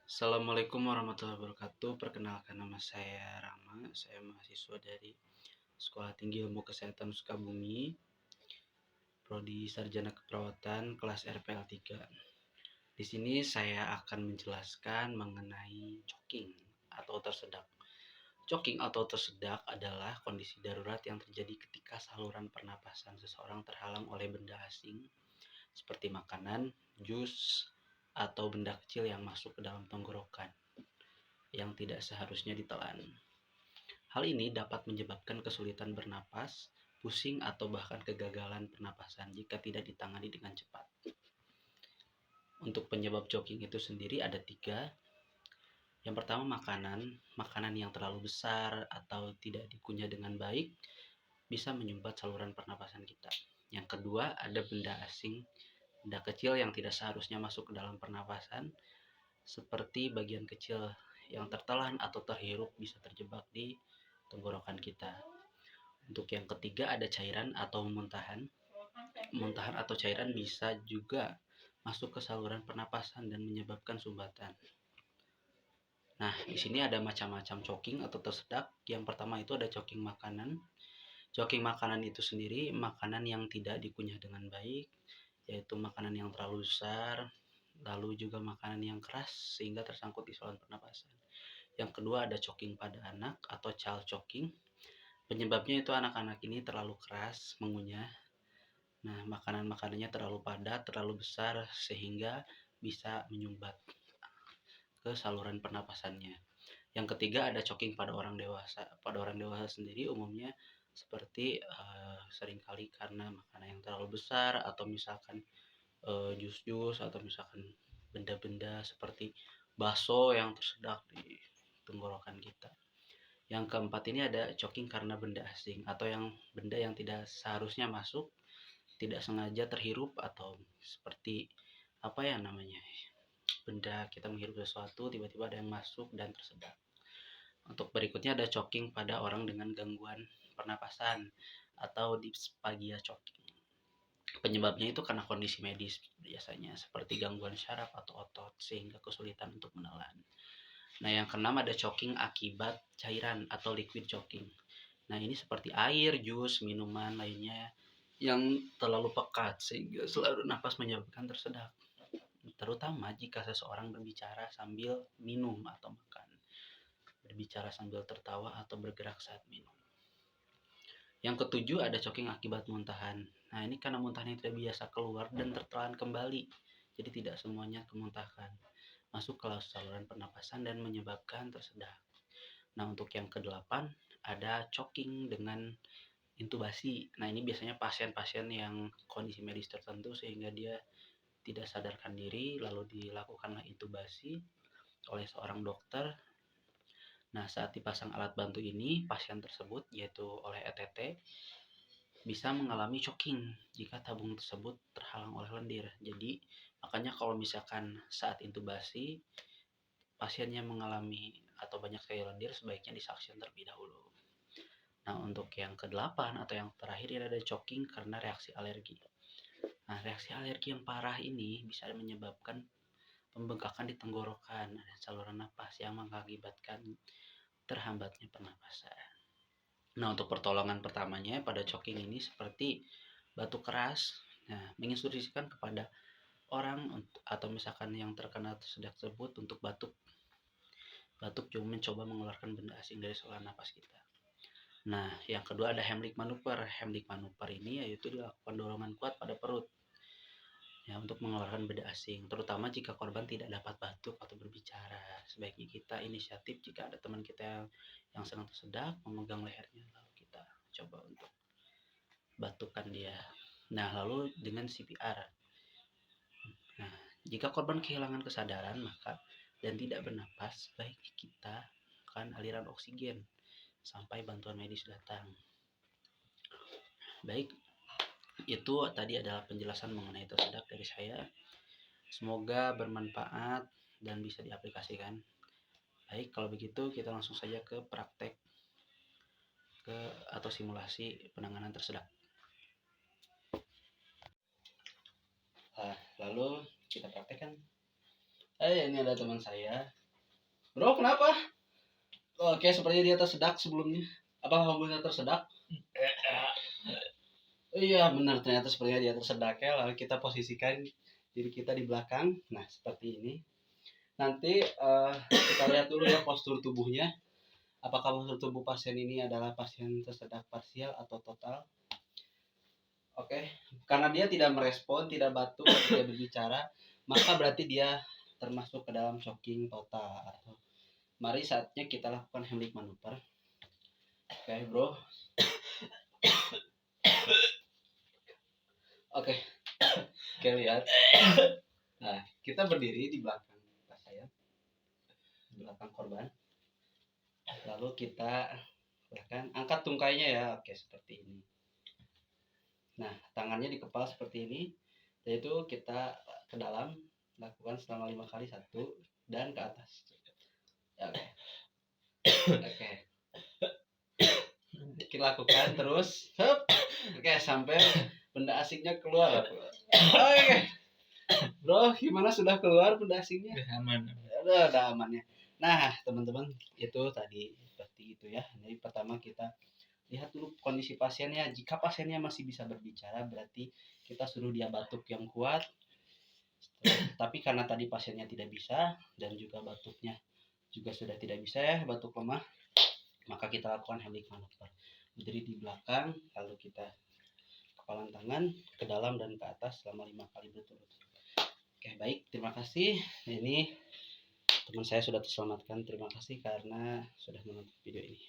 Assalamualaikum warahmatullahi wabarakatuh. Perkenalkan, nama saya Rama. Saya mahasiswa dari Sekolah Tinggi Ilmu Kesehatan Sukabumi, Prodi Sarjana Keperawatan kelas RPL 3. Di sini saya akan menjelaskan mengenai choking atau tersedak. Choking atau tersedak adalah kondisi darurat yang terjadi ketika saluran pernapasan seseorang terhalang oleh benda asing seperti makanan, jus, atau benda kecil yang masuk ke dalam tenggorokan yang tidak seharusnya ditelan. Hal ini dapat menyebabkan kesulitan bernapas, pusing, atau bahkan kegagalan pernapasan jika tidak ditangani dengan cepat. Untuk penyebab choking itu sendiri ada 3. Yang pertama, makanan yang terlalu besar atau tidak dikunyah dengan baik bisa menyumbat saluran pernapasan kita. Yang kedua, ada benda asing, benda kecil yang tidak seharusnya masuk ke dalam pernapasan, seperti bagian kecil yang tertelan atau terhirup bisa terjebak di tenggorokan kita. Untuk yang ketiga, ada cairan atau muntahan. Muntahan atau cairan bisa juga masuk ke saluran pernapasan dan menyebabkan sumbatan. Nah, di sini ada macam-macam choking atau tersedak. Yang pertama itu ada choking makanan. Choking makanan itu sendiri makanan yang tidak dikunyah dengan baik, yaitu makanan yang terlalu besar, lalu juga makanan yang keras sehingga tersangkut di saluran pernapasan. Yang kedua ada choking pada anak atau child choking. Penyebabnya itu anak-anak ini terlalu keras mengunyah. Nah, makanan-makanannya terlalu padat, terlalu besar sehingga bisa menyumbat ke saluran pernapasannya. Yang ketiga ada choking pada orang dewasa. Pada orang dewasa sendiri umumnya seperti seringkali karena makanan yang terlalu besar atau misalkan jus-jus atau misalkan benda-benda seperti bakso yang tersedak di tenggorokan kita. Yang keempat ini ada choking karena benda asing atau benda yang tidak seharusnya masuk, tidak sengaja terhirup, atau seperti benda kita menghirup sesuatu tiba-tiba ada yang masuk dan tersedak. Untuk berikutnya ada choking pada orang dengan gangguan pernapasan atau dysphagia choking. Penyebabnya itu karena kondisi medis biasanya seperti gangguan syaraf atau otot sehingga kesulitan untuk menelan. Nah, yang keenam ada choking akibat cairan atau liquid choking. Nah, ini seperti air, jus, minuman lainnya yang terlalu pekat sehingga saluran napas menyebabkan tersedak. Terutama jika seseorang berbicara sambil minum atau makan, berbicara sambil tertawa atau bergerak saat minum. Yang ketujuh ada choking akibat muntahan. Nah, ini karena muntahan yang tidak biasa keluar dan tertelan kembali, jadi tidak semuanya kemuntahkan masuk ke saluran pernapasan dan menyebabkan tersedak. Nah, untuk yang kedelapan ada choking dengan intubasi. Nah, ini biasanya pasien-pasien yang kondisi medis tertentu sehingga dia tidak sadarkan diri, lalu dilakukanlah intubasi oleh seorang dokter. Nah, saat dipasang alat bantu ini, pasien tersebut, yaitu oleh ETT, bisa mengalami choking jika tabung tersebut terhalang oleh lendir. Jadi, makanya kalau misalkan saat intubasi, pasiennya mengalami atau banyak sekali lendir, sebaiknya disaksin terlebih dahulu. Nah, untuk yang ke-8 atau yang terakhir ada choking karena reaksi alergi. Nah, reaksi alergi yang parah ini bisa menyebabkan pembengkakan di tenggorokan dan saluran napas yang mengakibatkan terhambatnya pernapasan. Nah, untuk pertolongan pertamanya pada choking ini seperti batuk keras. Nah, menginstruksikan kepada orang atau misalkan yang terkena tersedak tersebut untuk batuk cuma mencoba mengeluarkan benda asing dari saluran napas kita. Nah, yang kedua ada Heimlich manuver. Heimlich manuver ini yaitu dilakukan dorongan kuat pada perut ya untuk mengeluarkan benda asing, terutama jika korban tidak dapat batuk atau berbicara. Sebaiknya kita inisiatif jika ada teman kita yang sedang tersedak, memegang lehernya lalu kita coba untuk batukkan dia. Nah, lalu dengan CPR. Nah, jika korban kehilangan kesadaran dan tidak bernapas, baiknya kita akan aliran oksigen sampai bantuan medis datang. Baik, itu tadi adalah penjelasan mengenai tersedak dari saya. Semoga bermanfaat dan bisa diaplikasikan. Baik, kalau begitu kita langsung saja ke praktek atau simulasi penanganan tersedak. Lalu kita praktekkan. Ini ada teman saya Bro, kenapa? Oke, sepertinya dia tersedak sebelumnya. Apa hubungannya tersedak? Iya, benar, ternyata sepertinya dia tersedak ya. Lalu kita posisikan diri kita di belakang. Nah, seperti ini. Nanti kita lihat dulu ya postur tubuhnya. Apakah postur tubuh pasien ini adalah pasien tersedak parsial atau total? Oke, karena dia tidak merespon, tidak batuk, tidak berbicara, maka berarti dia termasuk ke dalam shocking total. Mari saatnya kita lakukan Heimlich manuver. Oke, bro. Oke, oke, lihat. Nah, kita berdiri di belakang pasien, di belakang korban. Lalu kita bahkan angkat tungkainya ya, oke seperti ini. Nah, tangannya di kepala seperti ini, yaitu kita ke dalam lakukan selama 5 kali, 1 dan ke atas. Oke. Oke. Kita lakukan terus. Hup. Oke, sampai benda asingnya keluar. Oke. Bro, gimana sudah keluar benda asingnya? Aman. Udah aman ya. Nah, teman-teman, itu tadi seperti itu ya. Jadi pertama kita lihat dulu kondisi pasiennya. Jika pasiennya masih bisa berbicara, berarti kita suruh dia batuk yang kuat. Tapi karena tadi pasiennya tidak bisa dan juga batuknya juga sudah tidak bisa ya, batuk lemah, maka kita lakukan Heimlich manuver. Berdiri di belakang, lalu kita kepalan tangan ke dalam dan ke atas selama 5 kali berturut-turut. Oke, baik, terima kasih. Ini teman saya sudah terselamatkan. Terima kasih karena sudah menonton video ini.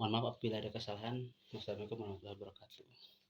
Mohon maaf apabila ada kesalahan. Wassalamualaikum warahmatullahi wabarakatuh.